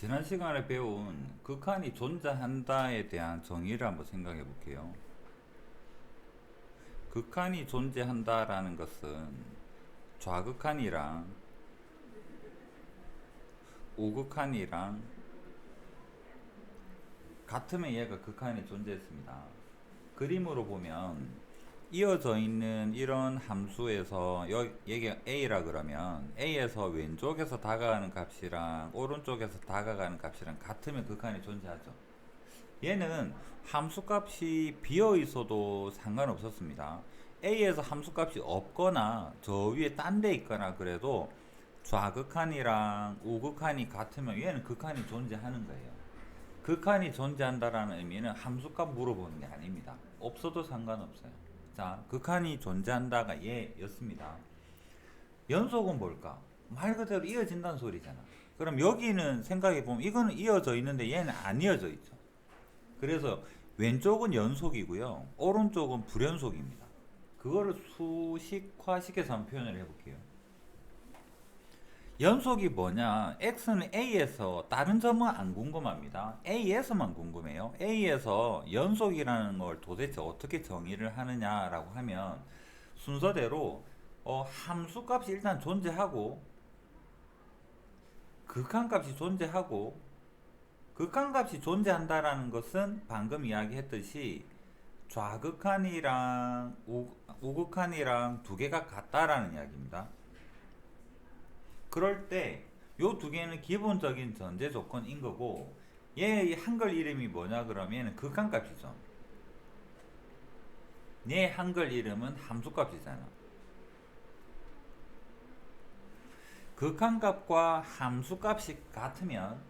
지난 시간에 배운 극한이 존재한다에 대한 정의를 한번 생각해 볼게요. 극한이 존재한다라는 것은 좌극한이랑 우극한이랑 같으면 얘가 극한이 존재했습니다. 그림으로 보면 이어져 있는 이런 함수에서 여기 a라 그러면 a에서 왼쪽에서 다가가는 값이랑 오른쪽에서 다가가는 값이랑 같으면 극한이 존재하죠. 얘는 함수값이 비어 있어도 상관없었습니다. a에서 함수값이 없거나 저 위에 딴 데 있거나 그래도 좌극한이랑 우극한이 같으면 얘는 극한이 존재하는 거예요. 극한이 존재한다라는 의미는 함수값 물어보는 게 아닙니다. 없어도 상관없어요. 자, 극한이 존재한다가 얘였습니다. 연속은 뭘까? 말 그대로 이어진다는 소리잖아. 그럼 여기는 생각해보면 이거는 이어져 있는데 얘는 안 이어져 있죠. 그래서 왼쪽은 연속이고요. 오른쪽은 불연속입니다. 그거를 수식화시켜서 한번 표현을 해볼게요. 연속이 뭐냐? x는 a에서 다른 점은 안 궁금합니다. a에서만 궁금해요. a에서 연속이라는 걸 도대체 어떻게 정의를 하느냐라고 하면 순서대로 함수값이 일단 존재하고 극한값이 존재하고 극한값이 존재한다라는 것은 방금 이야기했듯이 좌극한이랑 우극한이랑 두 개가 같다라는 이야기입니다. 그럴 때 요 두 개는 기본적인 전제 조건인 거고 얘의 한글 이름이 뭐냐 그러면 얘는 극한값이죠. 얘 한글 이름은 함수값이잖아. 극한값과 함수값이 같으면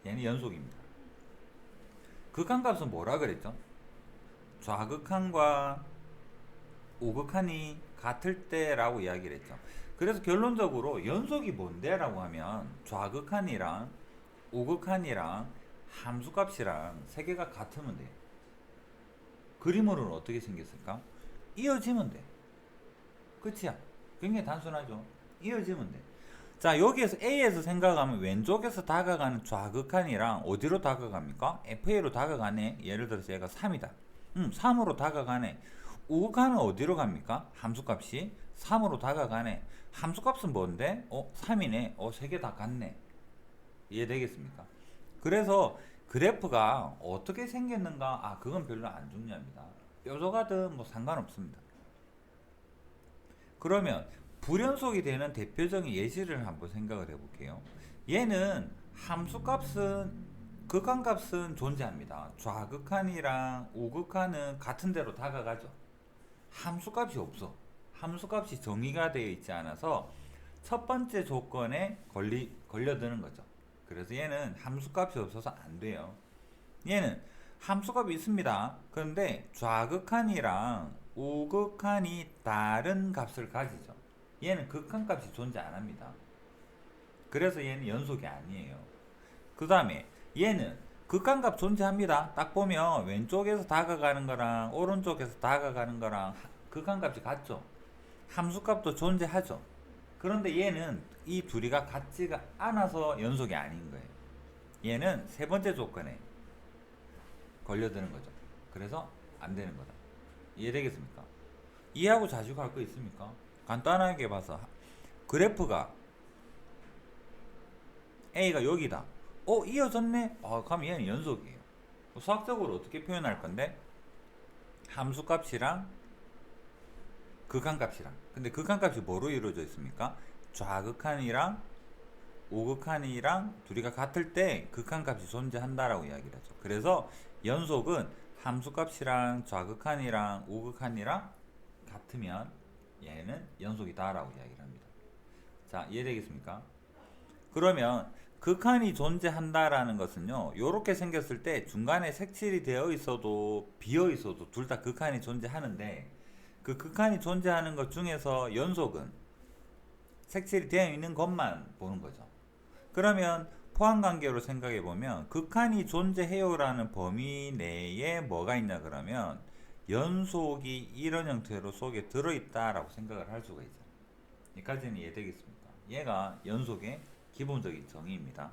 얘는 연속입니다. 극한값은 뭐라 그랬죠? 좌극한과 우극한이 같을 때라고 이야기를 했죠. 그래서 결론적으로 연속이 뭔데? 라고 하면 좌극한이랑 우극한이랑 함수값이랑 세 개가 같으면 돼요. 그림으로는 어떻게 생겼을까? 이어지면 돼. 끝이야. 굉장히 단순하죠. 이어지면 돼. 자, 여기에서 A에서 생각하면 왼쪽에서 다가가는 좌극한이랑 어디로 다가갑니까? FA로 다가가네. 예를 들어서 얘가 3이다. 3으로 다가가네. 우극한은 어디로 갑니까? 함수값이 3으로 다가가네. 함수값은 뭔데? 3이네. 세 개 다 같네. 이해되겠습니까? 그래서 그래프가 어떻게 생겼는가? 그건 별로 안 중요합니다. 뾰족하든 뭐 상관없습니다. 그러면 불연속이 되는 대표적인 예시를 한번 생각을 해볼게요. 얘는 함수값은 극한값은 존재합니다. 좌극한이랑 우극한은 같은 데로 다가가죠. 함수값이 없어. 함수값이 정의가 되어 있지 않아서 첫 번째 조건에 걸려드는 거죠. 그래서 얘는 함수값이 없어서 안 돼요. 얘는 함수값이 있습니다. 그런데 좌극한이랑 우극한이 다른 값을 가지죠. 얘는 극한값이 존재 안 합니다. 그래서 얘는 연속이 아니에요. 그 다음에 얘는 극한값 존재합니다. 딱 보면 왼쪽에서 다가가는 거랑 오른쪽에서 다가가는 거랑 극한값이 같죠. 함수값도 존재하죠. 그런데 얘는 이 둘이가 같지가 않아서 연속이 아닌 거예요. 얘는 세 번째 조건에 걸려드는 거죠. 그래서 안 되는 거다. 이해되겠습니까? 이해하고 자식할 거 있습니까? 간단하게 봐서 그래프가 A가 여기다. 이어졌네? 그럼 얘는 연속이에요. 수학적으로 어떻게 표현할 건데? 함수값이랑 극한값이랑. 근데 극한값이 뭐로 이루어져 있습니까? 좌극한이랑 우극한이랑 둘이가 같을 때 극한값이 존재한다라고 이야기를 하죠. 그래서 연속은 함수값이랑 좌극한이랑 우극한이랑 같으면 얘는 연속이다라고 이야기를 합니다. 자, 이해되겠습니까? 그러면 극한이 존재한다라는 것은요, 요렇게 생겼을 때 중간에 색칠이 되어 있어도 비어 있어도 둘 다 극한이 존재하는데, 그 극한이 존재하는 것 중에서 연속은 색칠이 되어 있는 것만 보는 거죠. 그러면 포함관계로 생각해 보면 극한이 존재해요라는 범위 내에 뭐가 있냐 그러면 연속이 이런 형태로 속에 들어있다라고 생각을 할 수가 있어요. 여기까지는 이해되겠습니까? 얘가 연속의 기본적인 정의입니다.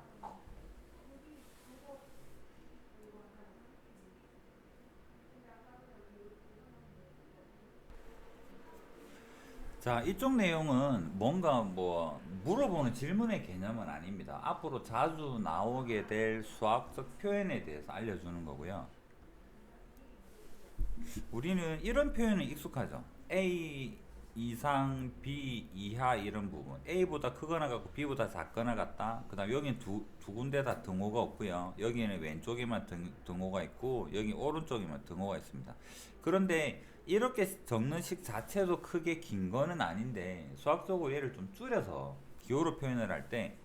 자, 이쪽 내용은 뭔가 뭐 물어보는 질문의 개념은 아닙니다. 앞으로 자주 나오게 될 수학적 표현에 대해서 알려주는 거고요. 우리는 이런 표현은 익숙하죠. A 이상, B 이하 이런 부분. A보다 크거나 같고 B보다 작거나 같다. 그 다음 여기는 두 군데 다 등호가 없고요. 여기는 왼쪽에만 등호가 있고 여기 오른쪽에만 등호가 있습니다. 그런데 이렇게 적는 식 자체도 크게 긴 거는 아닌데 수학적으로 얘를 좀 줄여서 기호로 표현을 할 때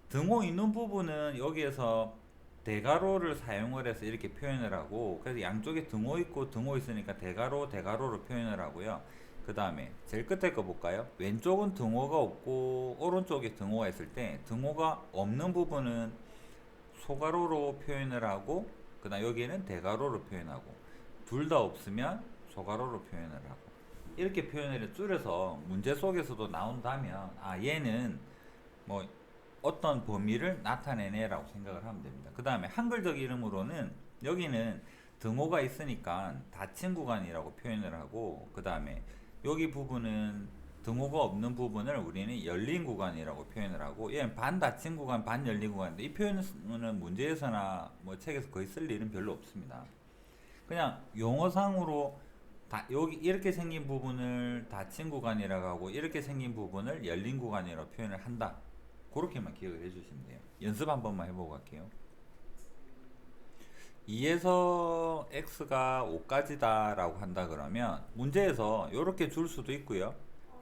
등호 있는 부분은 여기에서 대가로를 사용을 해서 이렇게 표현을 하고, 그래서 양쪽에 등호 있고 등호 있으니까 대가로 대가로로 표현을 하고요. 그 다음에 제일 끝에 거 볼까요? 왼쪽은 등호가 없고 오른쪽에 등호가 있을 때 등호가 없는 부분은 소가로로 표현을 하고, 그 다음 여기에는 대가로로 표현하고, 둘 다 없으면 소가로로 표현을 하고, 이렇게 표현을 줄여서 문제 속에서도 나온다면 아 얘는 뭐 어떤 범위를 나타내네 라고 생각을 하면 됩니다. 그 다음에 한글적 이름으로는 여기는 등호가 있으니까 닫힌 구간이라고 표현을 하고, 그 다음에 여기 부분은 등호가 없는 부분을 우리는 열린 구간이라고 표현을 하고, 얘는 반 닫힌 구간, 반 열린 구간인데 이 표현은 문제에서나 뭐 책에서 거의 쓸 일은 별로 없습니다. 그냥 용어상으로 여기 이렇게 생긴 부분을 닫힌 구간이라고 하고 이렇게 생긴 부분을 열린 구간이라고 표현을 한다. 그렇게만 기억을 해주시면 돼요. 연습 한 번만 해보고 갈게요. 2에서 x가 5까지다 라고 한다 그러면 문제에서 이렇게 줄 수도 있고요.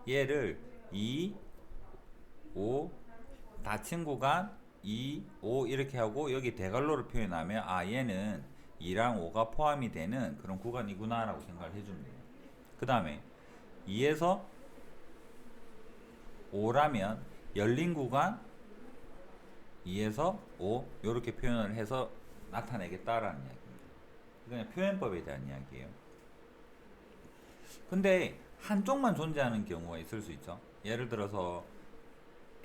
얘를 2, 5, 닫힌 구간 2, 5 이렇게 하고 여기 대괄호를 표현하면 아 얘는 2랑 5가 포함이 되는 그런 구간이구나 라고 생각을 해주면 돼요. 그 다음에 2에서 5라면 열린 구간 2에서 5 이렇게 표현을 해서 나타내겠다라는 이야기입니다. 그냥 표현법에 대한 이야기예요. 근데 한쪽만 존재하는 경우가 있을 수 있죠. 예를 들어서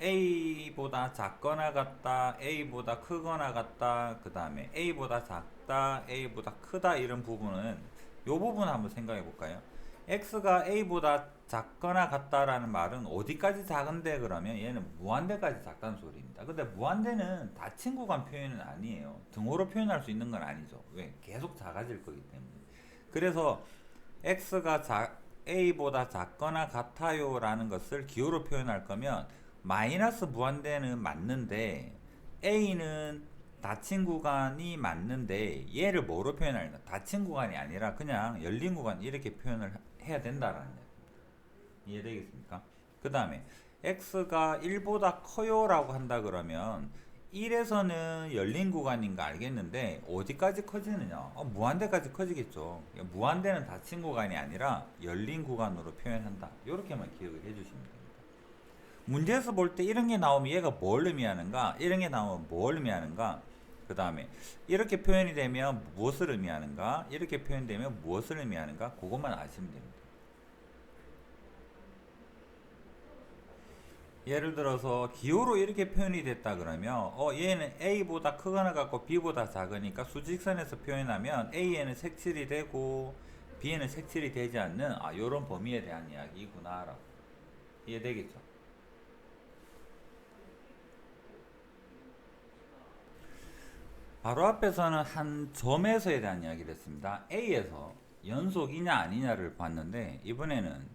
A보다 작거나 같다, A보다 크거나 같다, 그 다음에 A보다 작다, A보다 크다 이런 부분은 이 부분 한번 생각해 볼까요? X가 A보다 작거나 같다라는 말은 어디까지 작은데 그러면 얘는 무한대까지 작다는 소리입니다. 근데 무한대는 닫힌 구간 표현은 아니에요. 등호로 표현할 수 있는 건 아니죠. 왜? 계속 작아질 거기 때문에. 그래서 X가 A보다 작거나 같아요 라는 것을 기호로 표현할 거면 마이너스 무한대는 맞는데 A는 닫힌 구간이 맞는데 얘를 뭐로 표현하냐? 닫힌 구간이 아니라 그냥 열린 구간 이렇게 표현을 해야 된다라는 얘기입니다. 이해되겠습니까? 그 다음에 x가 1보다 커요 라고 한다 그러면 1에서는 열린 구간인가 알겠는데 어디까지 커지느냐? 무한대까지 커지겠죠. 무한대는 닫힌 구간이 아니라 열린 구간으로 표현한다. 이렇게만 기억을 해주시면 됩니다. 문제에서 볼 때 이런 게 나오면 얘가 뭘 의미하는가? 이런 게 나오면 뭘 의미하는가? 그 다음에 이렇게 표현이 되면 무엇을 의미하는가? 이렇게 표현되면 무엇을 의미하는가? 그것만 아시면 됩니다. 예를 들어서 기호로 이렇게 표현이 됐다 그러면 얘는 A보다 크거나 같고 B보다 작으니까 수직선에서 표현하면 A에는 색칠이 되고 B에는 색칠이 되지 않는 요런 범위에 대한 이야기구나 라고 이해되겠죠? 바로 앞에서는 한 점에서에 대한 이야기를 했습니다. A에서 연속이냐 아니냐를 봤는데 이번에는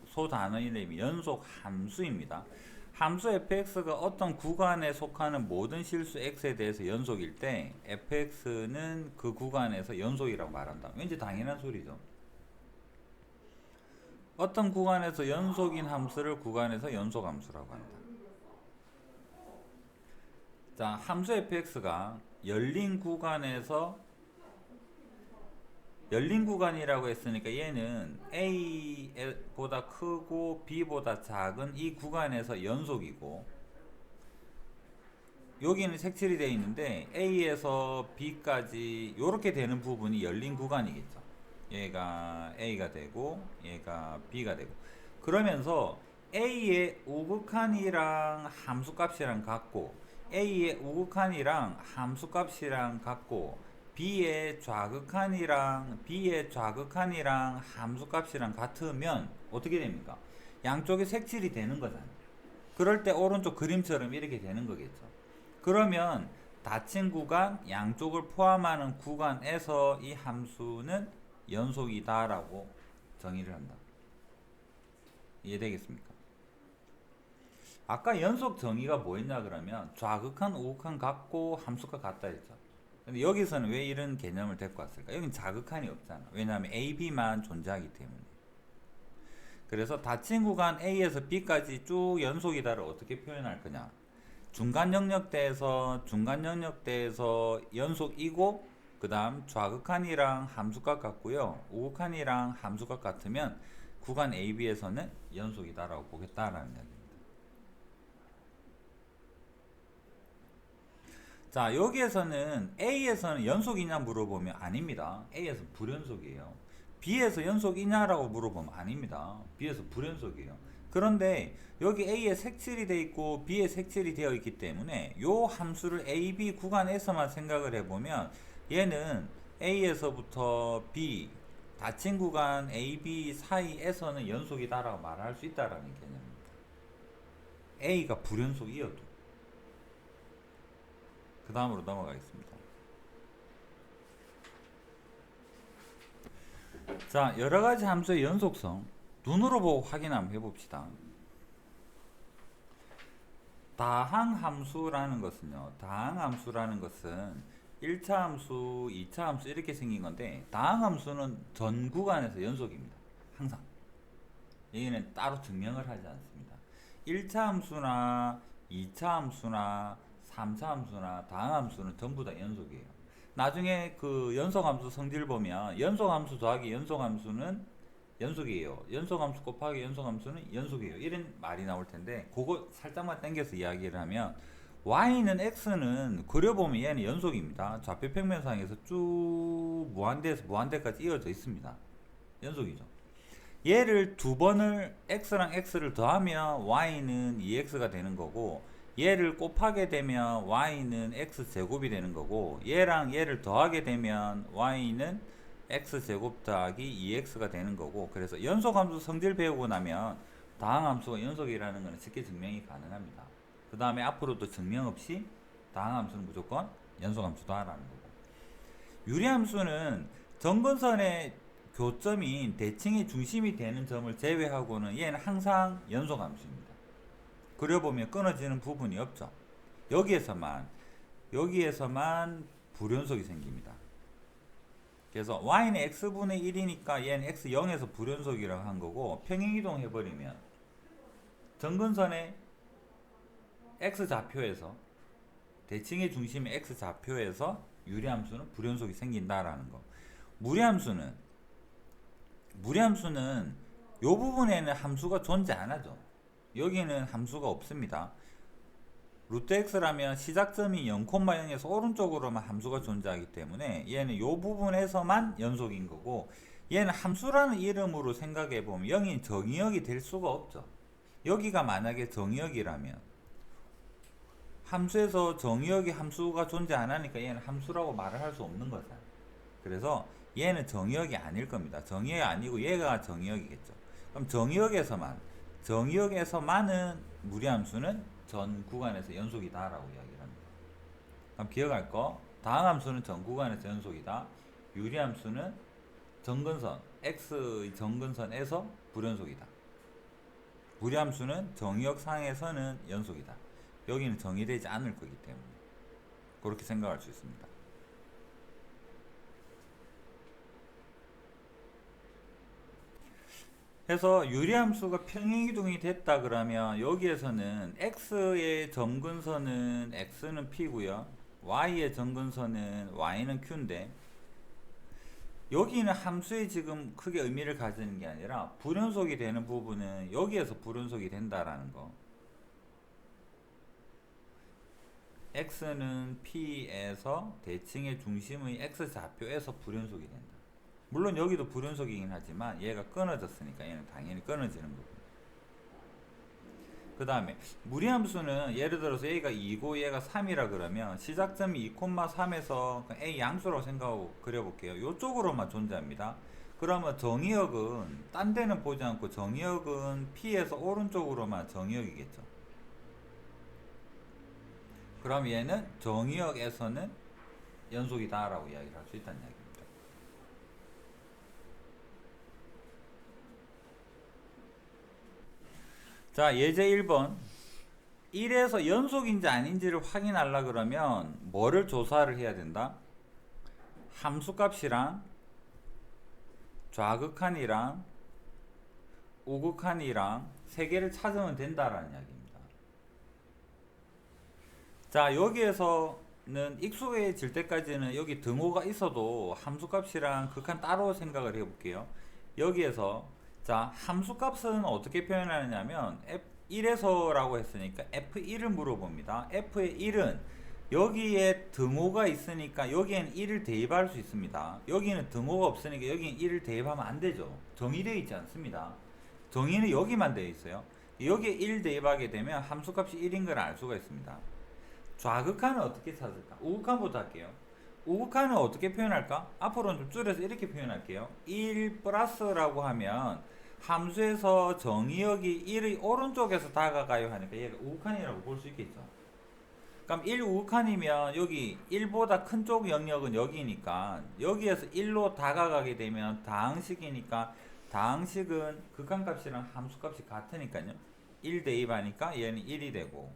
소단어 이름이 연속 함수입니다. 함수 fx가 어떤 구간에 속하는 모든 실수 x에 대해서 연속일 때 fx는 그 구간에서 연속이라고 말한다. 왠지 당연한 소리죠. 어떤 구간에서 연속인 함수를 구간에서 연속 함수라고 한다. 자, 함수 fx가 열린 구간이라고 했으니까 얘는 A보다 크고 B보다 작은 이 구간에서 연속이고, 여기는 색칠이 되어 있는데 A에서 B까지 이렇게 되는 부분이 열린 구간이겠죠. 얘가 A가 되고 얘가 B가 되고, 그러면서 A의 우극한이랑 함수값이랑 같고 A의 우극한이랑 함수값이랑 같고 B의 좌극한이랑 함수값이랑 같으면 어떻게 됩니까? 양쪽에 색칠이 되는 거잖아요. 그럴 때 오른쪽 그림처럼 이렇게 되는 거겠죠. 그러면 닫힌 구간, 양쪽을 포함하는 구간에서 이 함수는 연속이다라고 정의를 한다. 이해되겠습니까? 아까 연속 정의가 뭐였냐 그러면 좌극한, 우극한 같고 함수가 같다 했죠. 근데 여기서는 왜 이런 개념을 데리고 왔을까? 여긴 자극한이 없잖아. 왜냐하면 A, B만 존재하기 때문에. 그래서 닫힌 구간 A에서 B까지 쭉 연속이다를 어떻게 표현할 거냐? 중간 영역대에서 연속이고 그 다음 좌극한이랑 함수값 같고요. 우극한이랑 함수값 같으면 구간 AB에서는 연속이다라고 보겠다라는 이야기입니다. 자, 여기에서는 A에서는 연속이냐 물어보면 아닙니다. A에서 불연속이에요. B에서 연속이냐라고 물어보면 아닙니다. B에서 불연속이에요. 그런데 여기 A에 색칠이 되어 있고 B에 색칠이 되어 있기 때문에 요 함수를 A, B 구간에서만 생각을 해보면 얘는 A에서부터 B 닫힌 구간 A, B 사이에서는 연속이다라고 말할 수 있다라는 개념입니다. A가 불연속이어도. 그 다음으로 넘어가겠습니다. 자, 여러가지 함수의 연속성 눈으로 보고 확인 한번 해봅시다. 다항함수라는 것은요, 다항함수라는 것은 1차 함수, 2차 함수 이렇게 생긴 건데, 다항함수는 전 구간에서 연속입니다. 항상. 여기는 따로 증명을 하지 않습니다. 1차 함수나 2차 함수나 3차 함수나 다항함수는 전부 다 연속이에요. 나중에 그 연속함수 성질 보면 연속함수 더하기 연속함수는 연속이에요. 연속함수 곱하기 연속함수는 연속이에요. 이런 말이 나올 텐데 그거 살짝만 당겨서 이야기를 하면 y는 x는 그려보면 얘는 연속입니다. 좌표 평면상에서 쭉 무한대에서 무한대까지 이어져 있습니다. 연속이죠. 얘를 두 번을 x랑 x를 더하면 y는 2x가 되는 거고 얘를 곱하게 되면 y는 x제곱이 되는 거고 얘랑 얘를 더하게 되면 y는 x제곱 더하기 2x가 되는 거고 그래서 연속함수 성질 배우고 나면 다항함수가 연속이라는 것은 쉽게 증명이 가능합니다. 그 다음에 앞으로도 증명 없이 다항함수는 무조건 연속함수다라는 거고 유리함수는 정근선의 교점인 대칭의 중심이 되는 점을 제외하고는 얘는 항상 연속함수입니다. 그려보면 끊어지는 부분이 없죠. 여기에서만 불연속이 생깁니다. 그래서 y는 x분의 1이니까 얘는 x0에서 불연속이라고 한 거고 평행이동 해버리면 정근선의 x좌표에서 대칭의 중심의 x좌표에서 유리함수는 불연속이 생긴다라는 거. 무리함수는 요 부분에는 함수가 존재 안 하죠. 여기는 함수가 없습니다. 루트 x라면 시작점이 0,0에서 오른쪽으로만 함수가 존재하기 때문에 얘는 이 부분에서만 연속인 거고 얘는 함수라는 이름으로 생각해보면 0이 정의역이 될 수가 없죠. 여기가 만약에 정의역이라면 함수에서 정의역이 함수가 존재 안 하니까 얘는 함수라고 말을 할 수 없는 거잖아요. 그래서 얘는 정의역이 아닐 겁니다. 정의역이 아니고 얘가 정의역이겠죠. 그럼 정의역에서만은 무리함수는 전 구간에서 연속이다 라고 이야기를 합니다. 그럼 기억할 거 다항함수는 전 구간에서 연속이다. 유리함수는 정근선 x의 정근선에서 불연속이다. 무리함수는 정의역 상에서는 연속이다. 여기는 정의되지 않을 거기 때문에 그렇게 생각할 수 있습니다. 해서 유리함수가 평행이동이 됐다 그러면 여기에서는 x의 점근선은 x는 p고요 y의 점근선은 y는 q인데 여기는 함수에 지금 크게 의미를 가지는 게 아니라 불연속이 되는 부분은 여기에서 불연속이 된다라는 거. x는 p에서 대칭의 중심의 x좌표에서 불연속이 된다. 물론 여기도 불연속이긴 하지만 얘가 끊어졌으니까 얘는 당연히 끊어지는 거고 그 다음에 무리함수는 예를 들어서 A가 2고 얘가 3이라 그러면 시작점이 2,3에서 A 양수라고 생각하고 그려볼게요. 이쪽으로만 존재합니다. 그러면 정의역은 딴 데는 보지 않고 정의역은 P에서 오른쪽으로만 정의역이겠죠. 그럼 얘는 정의역에서는 연속이다 라고 이야기를 할 수 있다는 이야기입니다. 자, 예제 1번 1에서 연속인지 아닌지를 확인하려 그러면 뭐를 조사를 해야 된다? 함수값이랑 좌극한이랑 우극한이랑 세 개를 찾으면 된다라는 이야기입니다. 자, 여기에서는 익숙해질 때까지는 여기 등호가 있어도 함수값이랑 극한 따로 생각을 해볼게요. 여기에서 자, 함수값은 어떻게 표현하느냐면 F1에서라고 했으니까 F1을 물어봅니다. F의 1은 여기에 등호가 있으니까 여기에는 1을 대입할 수 있습니다. 여기는 등호가 없으니까 여기는 1을 대입하면 안 되죠. 정의되어 있지 않습니다. 정의는 여기만 되어 있어요. 여기에 1 대입하게 되면 함수값이 1인 걸 알 수가 있습니다. 좌극한은 어떻게 찾을까? 우극한부터 할게요. 우극한은 어떻게 표현할까? 앞으로는 좀 줄여서 이렇게 표현할게요. 1 플러스라고 하면 함수에서 정의역이 1의 오른쪽에서 다가가요 하니까 얘가 우극한이라고 볼 수 있겠죠. 그럼 1 우극한이면 여기 1보다 큰 쪽 영역은 여기니까 여기에서 1로 다가가게 되면 다항식이니까 다항식은 극한값이랑 함수값이 같으니까요. 1 대입하니까 얘는 1이 되고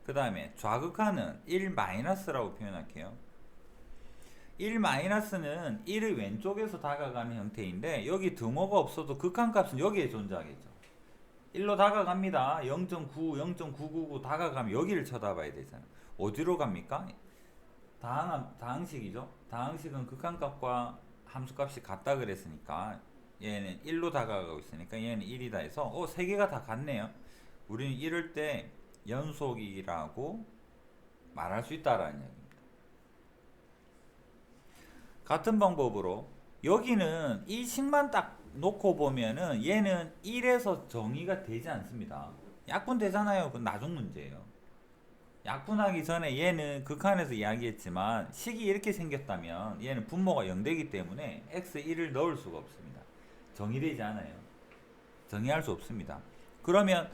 그 다음에 좌극한은 1 마이너스라고 표현할게요. 1 마이너스는 1의 왼쪽에서 다가가는 형태인데 여기 등호가 없어도 극한값은 여기에 존재하겠죠. 1로 다가갑니다. 0.9, 0.999 다가가면 여기를 쳐다봐야 되잖아요. 어디로 갑니까? 다항식이죠. 다항식은 극한값과 함수값이 같다 그랬으니까 얘는 1로 다가가고 있으니까 얘는 1이다 해서 세 개가 다 같네요. 우리는 이럴 때 연속이라고 말할 수 있다라는 얘기입니다. 같은 방법으로 여기는 이 식만 딱 놓고 보면은 얘는 1에서 정의가 되지 않습니다. 약분되잖아요. 그건 나중 문제예요. 약분하기 전에 얘는 극한에서 이야기했지만 식이 이렇게 생겼다면 얘는 분모가 0되기 때문에 x1을 넣을 수가 없습니다. 정의되지 않아요. 정의할 수 없습니다. 그러면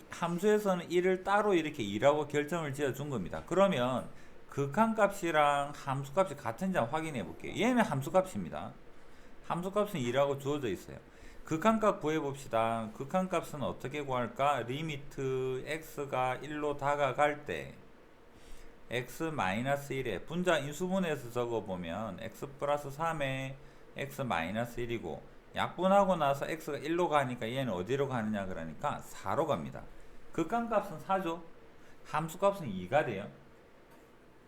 함수에서는 1을 따로 이렇게 2라고 결정을 지어 준 겁니다. 그러면 극한값이랑 함수값이 같은지 한번 확인해 볼게요. 얘는 함수값입니다. 함수값은 2라고 주어져 있어요. 극한값 구해봅시다. 극한값은 어떻게 구할까? 리미트 x가 1로 다가갈 때 x-1에 분자 인수분해에서 적어보면 x 플러스 3에 x-1이고 약분하고 나서 x가 1로 가니까 얘는 어디로 가느냐 그러니까 4로 갑니다. 극한값은 4죠. 함수값은 2가 돼요.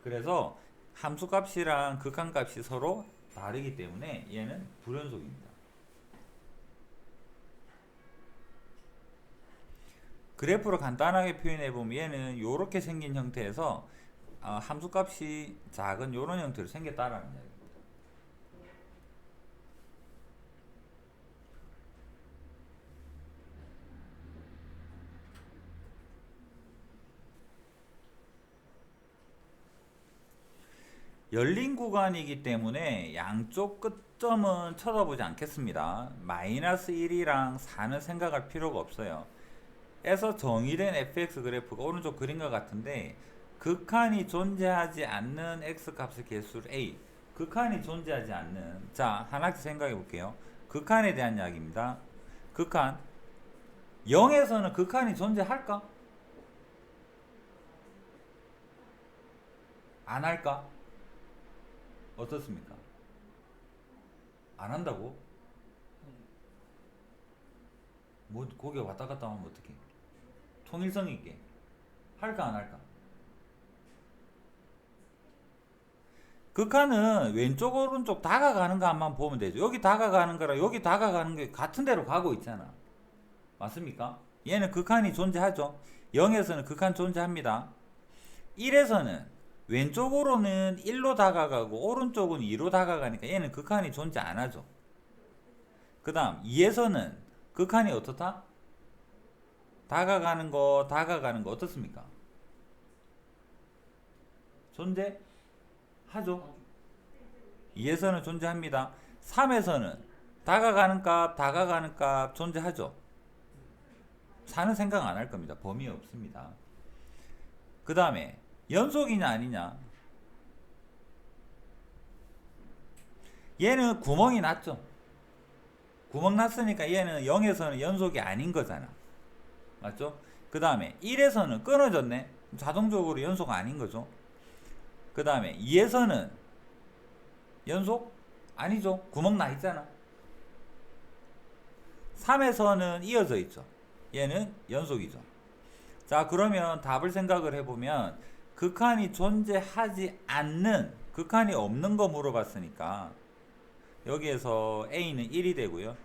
그래서 함수값이랑 극한값이 서로 다르기 때문에 얘는 불연속입니다. 그래프로 간단하게 표현해보면 얘는 이렇게 생긴 형태에서 함수값이 작은 이런 형태로 생겼다라는 이야기입니다. 열린 구간이기 때문에 양쪽 끝점은 쳐다보지 않겠습니다. 마이너스 1이랑 4는 생각할 필요가 없어요. 에서 정의된 fx 그래프가 오른쪽 그림과 같은데 극한이 존재하지 않는 x값의 개수를 a, 극한이 존재하지 않는, 자 하나씩 생각해 볼게요. 극한에 대한 이야기입니다. 극한 0에서는 극한이 존재할까? 안 할까? 어떻습니까? 안 한다고? 뭐 거기 왔다 갔다 하면 어떡해? 통일성 있게 할까 안 할까? 극한은 왼쪽 오른쪽 다가가는 것만 보면 되죠. 여기 다가가는 거랑 여기 다가가는 게 같은 데로 가고 있잖아. 맞습니까? 얘는 극한이 존재하죠. 0에서는 극한 존재합니다. 1에서는 왼쪽으로는 1로 다가가고 오른쪽은 2로 다가가니까 얘는 극한이 존재 안 하죠. 그 다음 2에서는 극한이 어떻다? 다가가는 거 어떻습니까? 존재하죠. 2에서는 존재합니다. 3에서는 다가가는 값 존재하죠. 4는 생각 안 할 겁니다. 범위 없습니다. 그 다음에 연속이냐 아니냐. 얘는 구멍이 났죠. 구멍 났으니까 얘는 0에서는 연속이 아닌 거잖아. 맞죠? 그 다음에 1에서는 끊어졌네. 자동적으로 연속 아닌 거죠. 그 다음에 2에서는 연속? 아니죠. 구멍 나 있잖아. 3에서는 이어져 있죠. 얘는 연속이죠. 자, 그러면 답을 생각을 해보면 극한이 존재하지 않는, 극한이 없는 거 물어봤으니까 여기에서 A는 1이 되고요.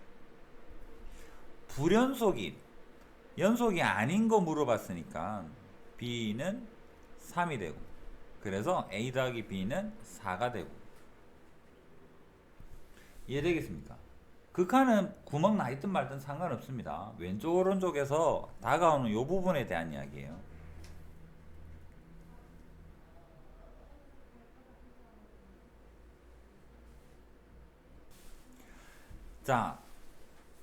불연속인, 연속이 아닌 거 물어봤으니까 B는 3이 되고, 그래서 A 더하기 B는 4가 되고. 이해되겠습니까? 극한은 구멍 나 있든 말든 상관없습니다. 왼쪽 오른쪽에서 다가오는 이 부분에 대한 이야기예요. 자,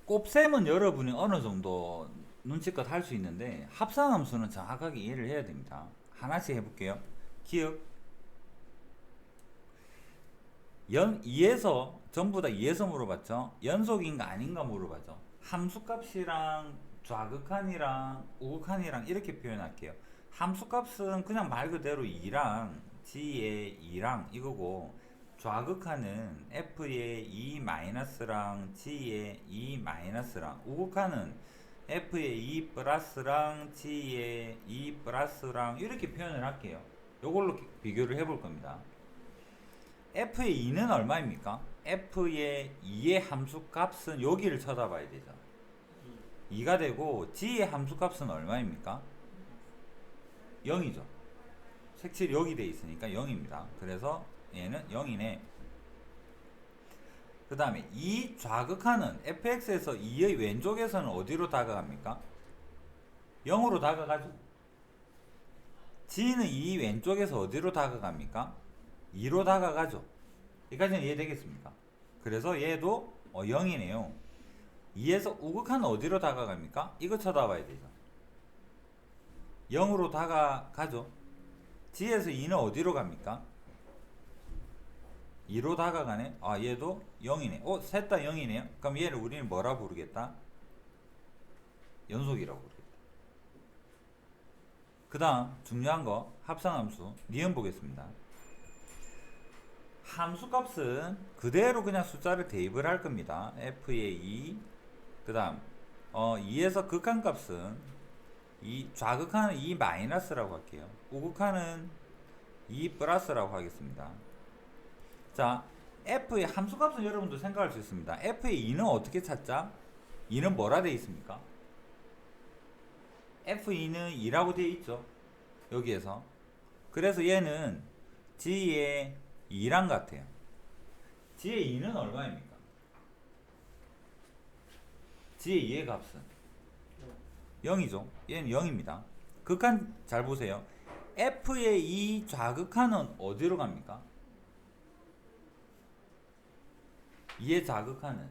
곱셈은 여러분이 어느 정도 눈치껏 할 수 있는데 합성함수는 정확하게 이해를 해야 됩니다. 하나씩 해볼게요. 기억 2에서 전부 다 2에서 물어봤죠. 연속인가 아닌가 물어봤죠. 함수값이랑 좌극한이랑 우극한이랑 이렇게 표현할게요. 함수값은 그냥 말 그대로 2랑 g의 2랑 이거고, 좌극한은 f의 2 마이너스랑 g의 2 마이너스랑, 우극한은 f의 2 플러스랑 g의 2 플러스랑 이렇게 표현을 할게요. 이걸로 비교를 해볼 겁니다. f의 2는 얼마입니까? f의 2의 함수값은 여기를 쳐다봐야 되죠. 2가 되고 g의 함수값은 얼마입니까? 0이죠. 색칠이 여기 돼 있으니까 0입니다. 그래서 얘는 0이네. 그 다음에 이 좌극하는 fx에서 2의 왼쪽에서는 어디로 다가갑니까? 0으로 다가가죠. g는 2 왼쪽에서 어디로 다가갑니까? 2로 다가가죠. 여기까지는 이해되겠습니까? 그래서 얘도 0이네요. 2에서 우극한은 어디로 다가갑니까? 이거 쳐다봐야 되죠. 0으로 다가가죠. g에서 2는 어디로 갑니까? 2로 다가가네. 아, 얘도 0이네. 셋 다 0이네요. 그럼 얘를 우리는 뭐라 부르겠다? 연속이라고 부르겠다. 그 다음 중요한 거 합성함수 니은 보겠습니다. 함수값은 그대로 그냥 숫자를 대입을 할 겁니다. f의 2, 그 다음 2에서 극한값은 좌극한은 2 마이너스라고 할게요. 우극한은 2 플러스라고 하겠습니다. 자, f의 함수값은 여러분도 생각할 수 있습니다. f의 2는 어떻게 찾자? 2는 뭐라 되어 있습니까? f2는 2라고 되어 있죠. 여기에서. 그래서 얘는 g의 2랑 같아요. g의 2는 얼마입니까? g의 2의 값은 0이죠. 얘는 0입니다. 극한 잘 보세요. f의 2 좌극한은 어디로 갑니까? 2의 좌극한은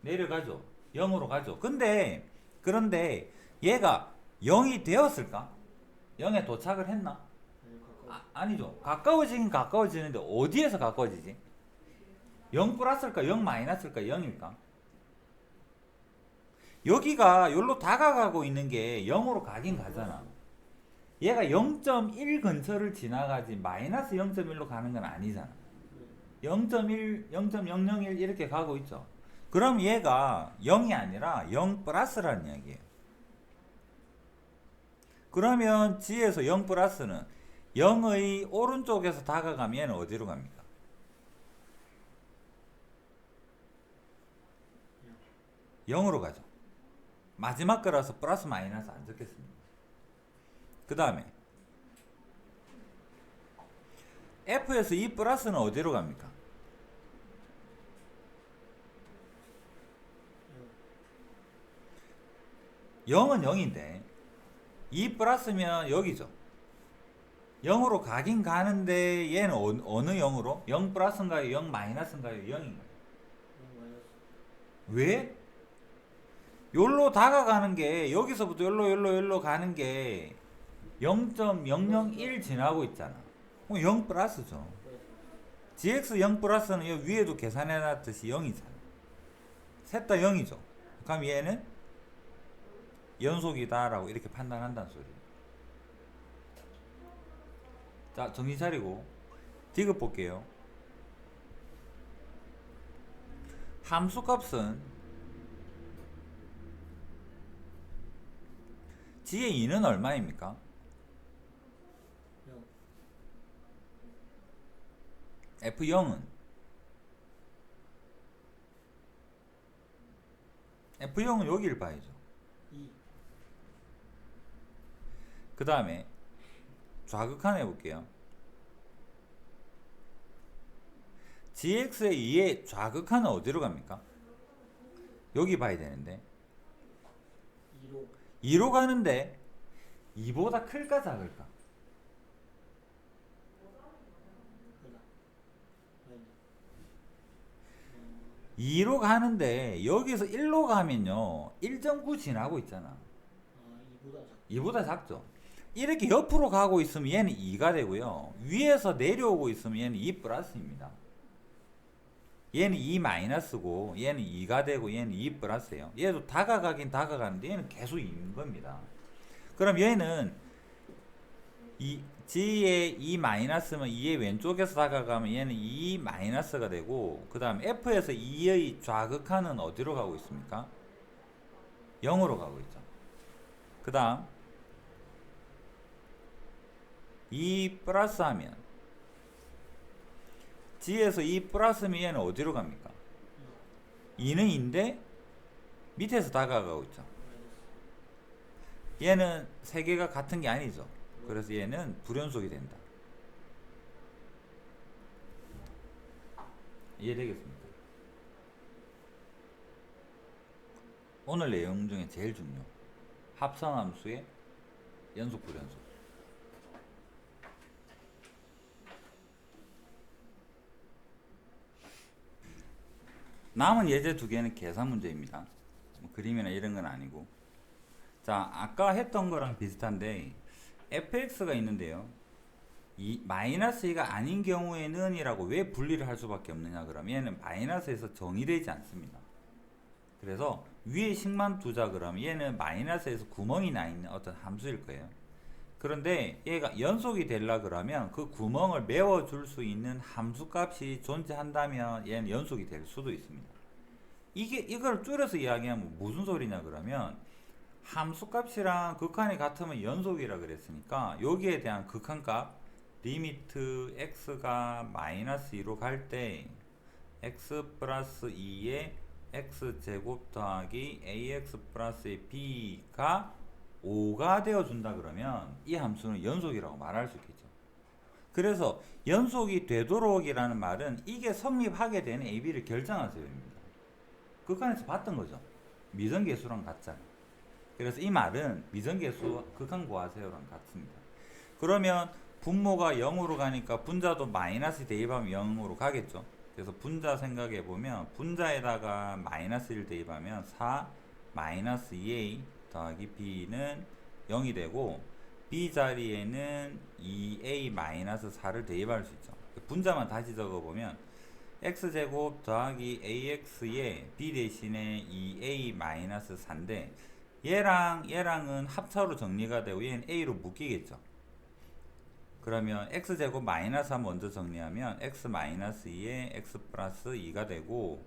내려가죠. 0으로 가죠. 그런데 얘가 0이 되었을까? 0에 도착을 했나? 아니죠. 가까워지긴 가까워지는데 어디에서 가까워지지? 0 플러스일까? 0 마이너스일까? 0일까? 여기가 여기로 다가가고 있는 게 0으로 가긴 가잖아. 얘가 0.1 근처를 지나가지 마이너스 0.1로 가는 건 아니잖아. 0.1, 0.001 이렇게 가고 있죠. 그럼 얘가 0이 아니라 0 플러스라는 이야기예요. 그러면 G에서 0 플러스는 0의 오른쪽에서 다가가면 얘는 어디로 갑니까? 0으로 가죠. 마지막 거라서 플러스 마이너스 안 적겠습니다. 그 다음에 F에서 이 플러스는 어디로 갑니까? 0은 0인데 2 플러스면 여기죠. 0으로 가긴 가는데 얘는 어느 0으로? 0 플러스인가요? 0 마이너스인가요? 0인가요? 왜? 요로 다가가는 게 여기서부터 요로 가는 게 0.001 지나고 있잖아. 그럼 0 플러스죠. gx 0 플러스는 여기 위에도 계산해 놨듯이 0이잖아. 셋 다 0이죠. 그럼 얘는 연속이다라고 이렇게 판단한다는 소리예요. 자, 정신 차리고 디귿 볼게요. 함수값은 g의 2는 얼마입니까? F0은 F0은 여기를 봐야죠. 그 다음에 좌극한 해볼게요. gx의 2의 좌극한은 어디로 갑니까? 여기 봐야 되는데 2로 가는데 2보다 클까 작을까? 2로 가는데 여기서 1로 가면요 1.9 지나고 있잖아. 2보다 작죠. 이렇게 옆으로 가고 있으면 얘는 2가 되고요. 위에서 내려오고 있으면 얘는 2 플러스입니다. 얘는 2 마이너스고 얘는 2가 되고 얘는 2 플러스예요. 얘도 다가가긴 다가가는데 얘는 계속 2인 겁니다. 그럼 얘는 g의 2 마이너스면 2의 왼쪽에서 다가가면 얘는 2 마이너스가 되고 그 다음 f에서 2의 좌극한은 어디로 가고 있습니까? 0으로 가고 있죠. 그 다음 2 플러스 하면 g에서 2 플러스면 얘는 어디로 갑니까? 2는 2인데 밑에서 다가가고 있죠. 얘는 세 개가 같은 게 아니죠. 그래서 얘는 불연속이 된다. 이해되겠습니까? 오늘 내용 중에 제일 중요. 합성함수의 연속 불연속. 남은 예제 두 개는 계산 문제입니다. 뭐 그림이나 이런 건 아니고. 자, 아까 했던 거랑 비슷한데 fx가 있는데요. 이 마이너스 2가 아닌 경우에는 이라고 왜 분리를 할 수밖에 없느냐 그러면 얘는 마이너스에서 정의되지 않습니다. 그래서 위에 식만 두자 그러면 얘는 마이너스에서 구멍이 나 있는 어떤 함수일 거예요. 그런데 얘가 연속이 되려 그러면 그 구멍을 메워줄 수 있는 함수값이 존재한다면 얘는 연속이 될 수도 있습니다. 이걸 줄여서 이야기하면 무슨 소리냐 그러면 함수값이랑 극한이 같으면 연속이라 그랬으니까 여기에 대한 극한값 리미트 x가 마이너스 2로 갈 때 x 플러스 2에 x제곱 더하기 ax 플러스 b가 5가 되어준다 그러면 이 함수는 연속이라고 말할 수 있겠죠. 그래서 연속이 되도록이라는 말은 이게 성립하게 되는 ab를 결정하세요입니다. 극한에서 봤던 거죠. 미정계수랑 같잖아요. 그래서 이 말은 미정계수 극한 구하세요랑 같습니다. 그러면 분모가 0으로 가니까 분자도 마이너스 대입하면 0으로 가겠죠. 그래서 분자 생각해 보면 분자에다가 마이너스 1 대입하면 4 마이너스 2a 더하기 b는 0이 되고 b 자리에는 2a 마이너스 4를 대입할 수 있죠. 분자만 다시 적어보면 x제곱 더하기 ax에 b 대신에 2a 마이너스 4인데 얘랑은 합차로 정리가 되고 얘는 a로 묶이겠죠. 그러면 x제곱 마이너스 3 먼저 정리하면 x 마이너스 2에 x 플러스 2가 되고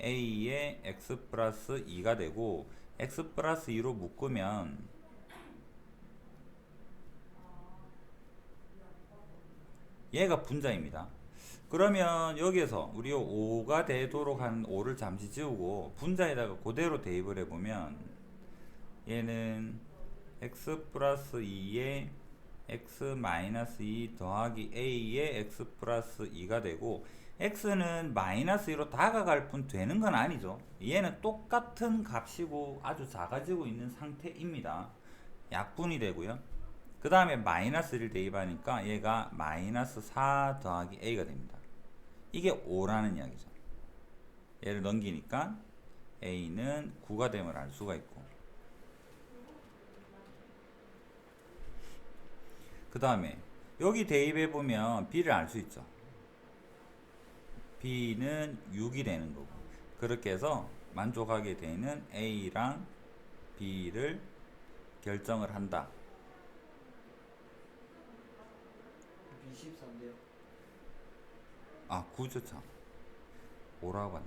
a에 x 플러스 2가 되고 x 플러스 2로 묶으면 얘가 분자입니다. 그러면 여기에서 우리 5가 되도록 한 5를 잠시 지우고 분자에다가 그대로 대입을 해보면 얘는 x 플러스 2에 x 마이너스 2 더하기 a에 x 플러스 2가 되고 x는 마이너스 2로 다가갈 뿐 되는 건 아니죠. 얘는 똑같은 값이고 아주 작아지고 있는 상태입니다. 약분이 되고요. 그 다음에 마이너스 1을 대입하니까 얘가 마이너스 4 더하기 a가 됩니다. 이게 5라는 이야기죠. 얘를 넘기니까 a는 9가 됨을 알 수가 있고, 그 다음에 여기 대입해 보면 b를 알 수 있죠. b는 6이 되는 거고, 그렇게 해서 만족하게 되는 a랑 b를 결정을 한다. B14인데요. 아, 9죠 참. 5라고 봤네.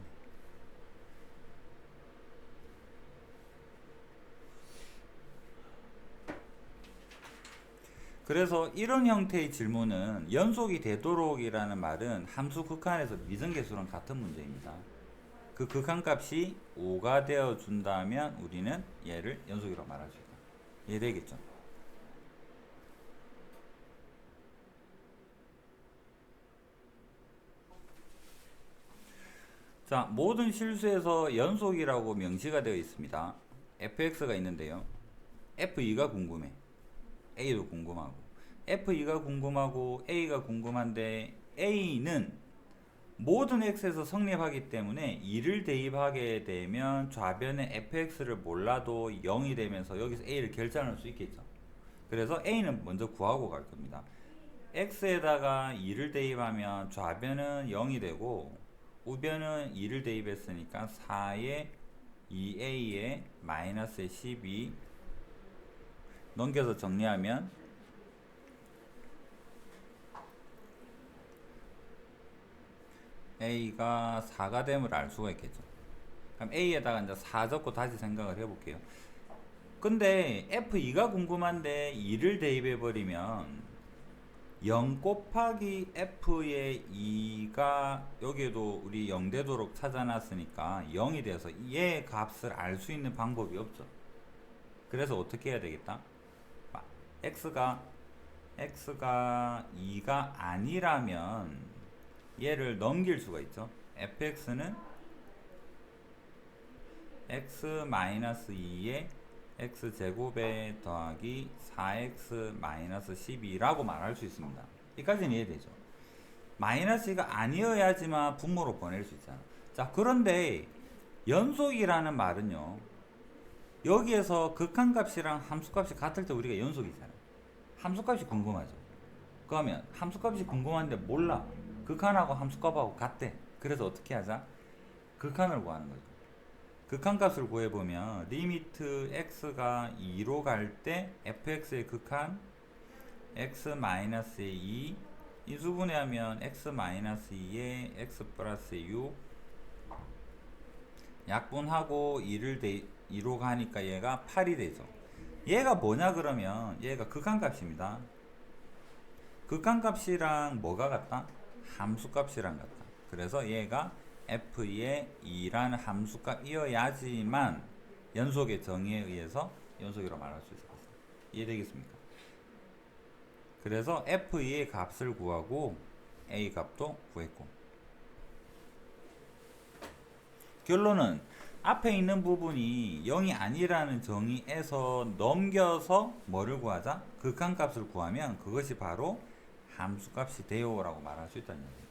그래서 이런 형태의 질문은 연속이 되도록이라는 말은 함수 극한에서 미등계수랑 같은 문제입니다. 그 극한값이 5가 되어 준다면 우리는 얘를 연속이라고 말할 수 있다. 이해되겠죠? 자, 모든 실수에서 연속이라고 명시가 되어 있습니다. fx가 있는데요. f2가 궁금해. a도 궁금하고, f2가 궁금하고 a가 궁금한데 a는 모든 x에서 성립하기 때문에 2를 대입하게 되면 좌변의 fx를 몰라도 0이 되면서 여기서 a를 결정할 수 있겠죠. 그래서 a는 먼저 구하고 갈 겁니다. x에다가 2를 대입하면 좌변은 0이 되고 우변은 2를 대입했으니까 4에 2a에 마이너스에 12 넘겨서 정리하면 a가 4가 됨을 알 수가 있겠죠. 그럼 a에다가 이제 4 적고 다시 생각을 해볼게요. 근데 f2가 궁금한데 2를 대입해 버리면 0 곱하기 f의 2가 여기에도 우리 0 되도록 찾아놨으니까 0이 돼서 얘 값을 알 수 있는 방법이 없죠. 그래서 어떻게 해야 되겠다? x가 2가 아니라면 얘를 넘길 수가 있죠. fx는 x-2에 x제곱에 더하기 4x-12라고 말할 수 있습니다. 여기까지는 이해되죠. 마이너스가 아니어야지만 분모로 보낼 수 있잖아. 자, 그런데 연속이라는 말은요, 여기에서 극한값이랑 함수값이 같을 때 우리가 연속이잖아요. 함수값이 궁금하죠. 그러면 함수값이 궁금한데 몰라. 극한하고 함수값하고 같대. 그래서 어떻게 하자? 극한을 구하는 거죠. 극한값을 구해보면 리미트 x가 2로 갈 때 fx의 극한 x-의 2 인수분해하면 x-2에 x 플러스 6 약분하고 2로 가니까 얘가 8이 되죠. 얘가 뭐냐 그러면 얘가 극한값입니다. 극한값이랑 뭐가 같다? 함수값이랑 같다. 그래서 얘가 f의 2라는 함수값이어야지만 연속의 정의에 의해서 연속이라고 말할 수 있을 것입니다. 이해되겠습니까? 그래서 f2의 값을 구하고 a 값도 구했고, 결론은 앞에 있는 부분이 0이 아니라는 정의에서 넘겨서 뭐를 구하자? 극한값을 구하면 그것이 바로 함수값이 돼요 라고 말할 수 있다는 얘기입니다.